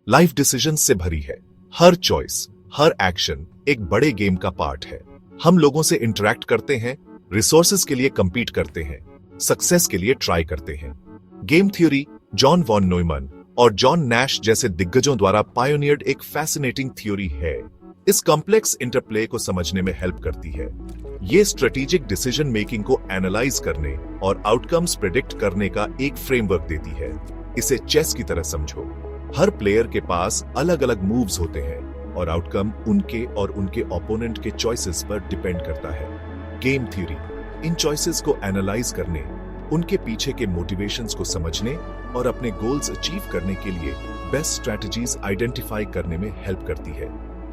Life decisions से भरी है। हर चॉइस, हर एक्शन एक बड़े गेम का पार्ट है। हम लोगों से इंटरैक्ट करते हैं, रिसोर्सेज के लिए कंपीट करते हैं, सक्सेस के लिए ट्राई करते हैं। Game theory John von Neumann और जॉन नैश जैसे दिग्गजों द्वारा पायोनियर्ड एक फैसिनेटिंग थ्योरी है। इस कॉम्प्लेक्स इंटरप्ले को समझने में हेल्प करती है। ये स्ट्रेटेजिक डिसीजन मेकिंग को एनालाइज करने और आउटकम्स प्रेडिक्ट करने का एक फ्रेमवर्क देती है। इसे चेस की तरह समझो। हर प्लेयर के पास अलग अलग मूव्स होते हैं और आउटकम उनके और उनके ओपोनेंट के चॉइसेस पर डिपेंड करता है। गेम थ्योरी इन चॉइसेस को एनालाइज करने, उनके पीछे के मोटिवेशंस को समझने और अपने गोल्स अचीव करने के लिए बेस्ट स्ट्रेटजीज आइडेंटिफाई करने में हेल्प करती है।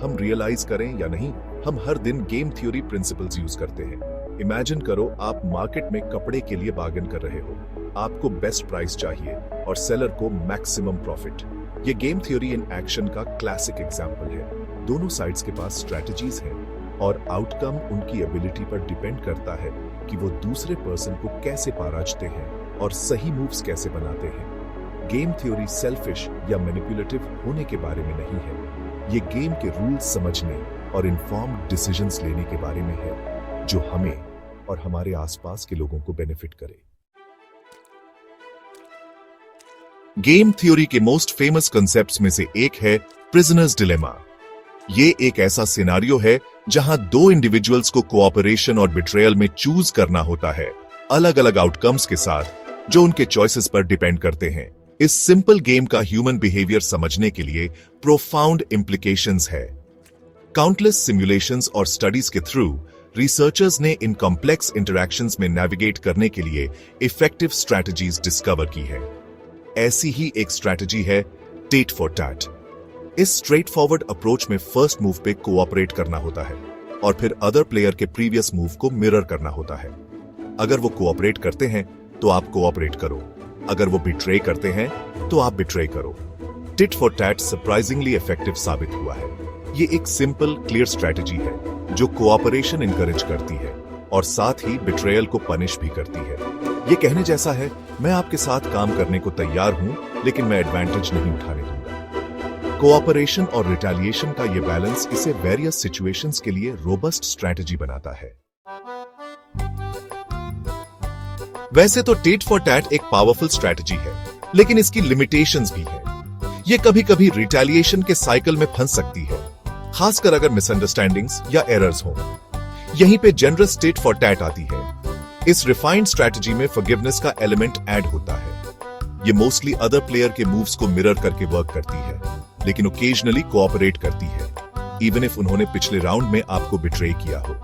हम रियलाइज करें या नहीं, हम हर दिन गेम थ्योरी प्रिंसिपल्स यूज करते हैं। इमेजिन करो आप मार्केट में कपड़े के लिए बार्गेन कर रहे हो। आपको बेस्ट प्राइस चाहिए और सेलर को मैक्सिमम प्रॉफिट। ये गेम थ्योरी इन एक्शन का क्लासिक एग्जाम्पल है। दोनों साइड्स के पास स्ट्रेटजीज हैं और आउटकम उनकी एबिलिटी पर डिपेंड करता है कि वो दूसरे पर्सन को कैसे पराजते हैं और सही मूव्स कैसे बनाते हैं। गेम थ्योरी सेल्फिश या मैनिपुलेटिव होने के बारे में नहीं है। ये गेम के रूल्स समझने और इन्फॉर्म्ड डिसीजंस लेने के बारे में है, जो हमें और हमारे आसपास के लोगों को बेनिफिट करे। गेम थ्योरी के मोस्ट फेमस कॉन्सेप्ट्स में से एक है प्रिजनर्स डिलेमा। ये एक ऐसा सिनेरियो है जहां दो इंडिविजुअल्स को कोऑपरेशन और बिट्रेयल में चूज करना होता है, अलग अलग आउटकम्स के साथ, जो उनके चॉइसेस पर डिपेंड करते हैं। इस सिंपल गेम का ह्यूमन बिहेवियर समझने के लिए प्रोफाउंड इंप्लीकेशंस है। काउंटलेस सिमुलेशंस और स्टडीज के थ्रू रिसर्चर्स ने इन कॉम्प्लेक्स इंटरैक्शंस में नेविगेट करने के लिए इफेक्टिव स्ट्रैटेजीज डिस्कवर की है। ऐसी ही एक स्ट्रैटेजी है टेट फॉर टैट। इस स्ट्रेट फॉरवर्ड अप्रोच में फर्स्ट मूव पे कोऑपरेट करना होता है और फिर अदर प्लेयर के प्रीवियस मूव को मिरर करना होता है। अगर वो कोऑपरेट करते हैं तो आप कोऑपरेट करो, अगर वो बिट्रे करते हैं तो आप बिट्रे करो। Tit for tat surprisingly effective साबित हुआ है। ये एक सिंपल क्लियर स्ट्रैटेजी है जो कोऑपरेशन इंकरेज करती है और साथ ही बिट्रेयल को पनिश भी करती है। ये कहने जैसा है, मैं आपके साथ काम करने को तैयार हूं, लेकिन मैं एडवांटेज नहीं उठाने दूंगा। कोऑपरेशन और रिटेलिएशन का ये बैलेंस इसे वेरियस सिचुएशंस के लिए रोबस्ट स्ट्रैटेजी बनाता है। वैसे तो टेट फॉर टैट एक पावरफुल स्ट्रैटेजी है, लेकिन इसकी लिमिटेशंस भी हैं। ये कभी-कभी रिटेलिएशन के साइकिल में फंस सकती है, खासकर अगर मिसअंडरस्टैंडिंग्स या एरर्स हों। यहीं पे जनरस टेट फॉर टैट आती है। इस रिफाइंड स्ट्रैटेजी में फॉरगिवनेस का एलिमेंट ऐड होता है। ये मोस्टली अदर प्लेयर के मूव्स को मिरर करके वर्क करती है, लेकिन ओकेजनली कोऑपरेट करती है, इवन इफ उन्होंने पिछले राउंड में आपको बिट्रे किया हो।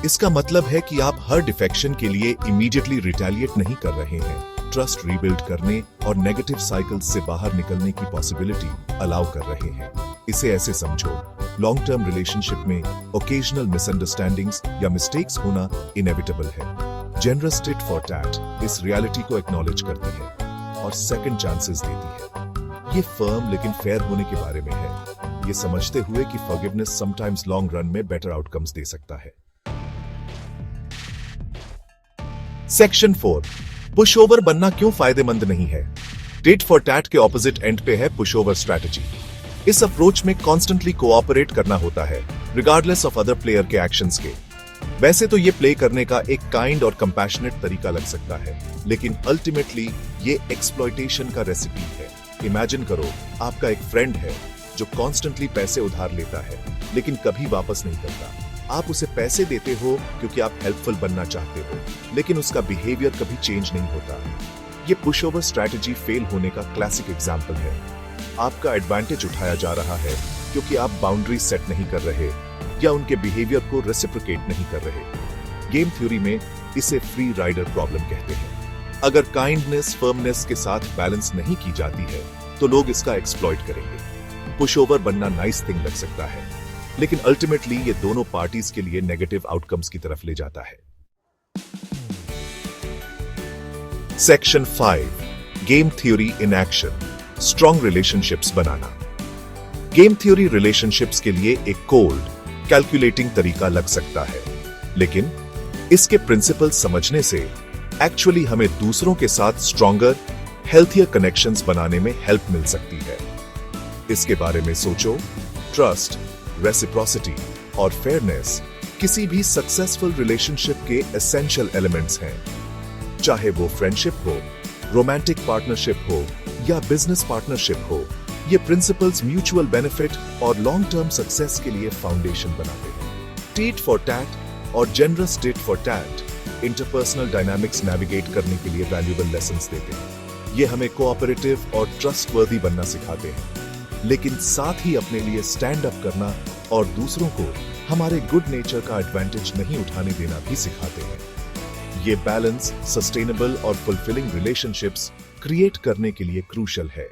इसका मतलब है कि आप हर डिफेक्शन के लिए इमीडिएटली रिटेलिएट नहीं कर रहे हैं, ट्रस्ट रीबिल्ड करने और नेगेटिव साइकिल्स से बाहर निकलने की पॉसिबिलिटी अलाउ कर रहे हैं। इसे ऐसे समझो, लॉन्ग टर्म रिलेशनशिप में ओकेजनल मिसअंडरस्टैंडिंग्स या मिस्टेक्स होना इनेविटेबल है। जनरस टिट फॉर टैट इस रियलिटी को एक्नॉलेज करती है और सेकंड चांसेस देती है। ये फर्म लेकिन फेयर होने के बारे में है, ये समझते हुए कि फॉरगिवनेस समटाइम्स लॉन्ग रन में बेटर आउटकम्स दे सकता है। सेक्शन 4, पुशओवर बनना क्यों फायदेमंद नहीं है। टिट फॉर टैट के ऑपोजिट एंड पे है पुशओवर स्ट्रैटेजी। इस अप्रोच में कॉन्स्टेंटली कोऑपरेट करना होता है, रिगार्डलेस ऑफ अदर प्लेयर के एक्शंस के। वैसे तो ये प्ले करने का एक काइंड और कंपैशनेट तरीका लग सकता है, लेकिन अल्टीमेटली ये एक्सप्लॉयटेशन का रेसिपी है। इमेजिन करो, आपका एक फ्रेंड है जो कॉन्स्टेंटली पैसे उधार लेता है, लेकिन कभी वापस नहीं करता। आप उसे पैसे देते हो क्योंकि आप हेल्पफुल बनना चाहते हो, लेकिन उसका बिहेवियर कभी चेंज नहीं होता। ये पुशओवर स्ट्रैटेजी फेल होने का क्लासिक एग्जाम्पल है। आपका एडवांटेज उठाया जा रहा है क्योंकि आप बाउंड्री सेट नहीं कर रहे या उनके बिहेवियर को रेसिप्रोकेट नहीं कर रहे। गेम थ्योरी में इसे फ्री राइडर प्रॉब्लम कहते हैं। अगर काइंडनेस फर्मनेस के साथ बैलेंस नहीं की जाती है तो लोग इसका एक्सप्लॉइट करेंगे। पुशओवर बनना नाइस थिंग लग सकता है, लेकिन अल्टीमेटली ये दोनों पार्टीज के लिए नेगेटिव आउटकम्स की तरफ ले जाता है। Section 5, game theory in action, strong relationships banana. Game theory relationships के लिए एक कोल्ड कैलकुलेटिंग तरीका लग सकता है, लेकिन इसके प्रिंसिपल समझने से एक्चुअली हमें दूसरों के साथ स्ट्रॉन्गर, हेल्थियर कनेक्शंस बनाने में हेल्प मिल सकती है। इसके बारे में सोचो। ट्रस्ट, रेसिप्रोसिटी और फेयरनेस किसी भी सक्सेसफुल रिलेशनशिप के एसेंशियल एलिमेंट्स हैं। चाहे वो फ्रेंडशिप हो, रोमांटिक पार्टनरशिप हो या बिजनेस पार्टनरशिप हो, ये प्रिंसिपल्स म्यूचुअल बेनिफिट और लॉन्ग टर्म सक्सेस के लिए फाउंडेशन बनाते हैं। टीट फॉर टैट और generous tit for tat interpersonal dynamics navigate करने के लिए वैल्यूएबल लेसन्स देते हैं। ये हमें कोऑपरेटिव और ट्रस्टवर्दी बनना सिखाते हैं, लेकिन साथ ही अपने लिए स्टैंड अप करना और दूसरों को हमारे गुड नेचर का एडवांटेज नहीं उठाने देना भी सिखाते हैं। ये बैलेंस सस्टेनेबल और फुलफिलिंग रिलेशनशिप्स क्रिएट करने के लिए क्रूशल है।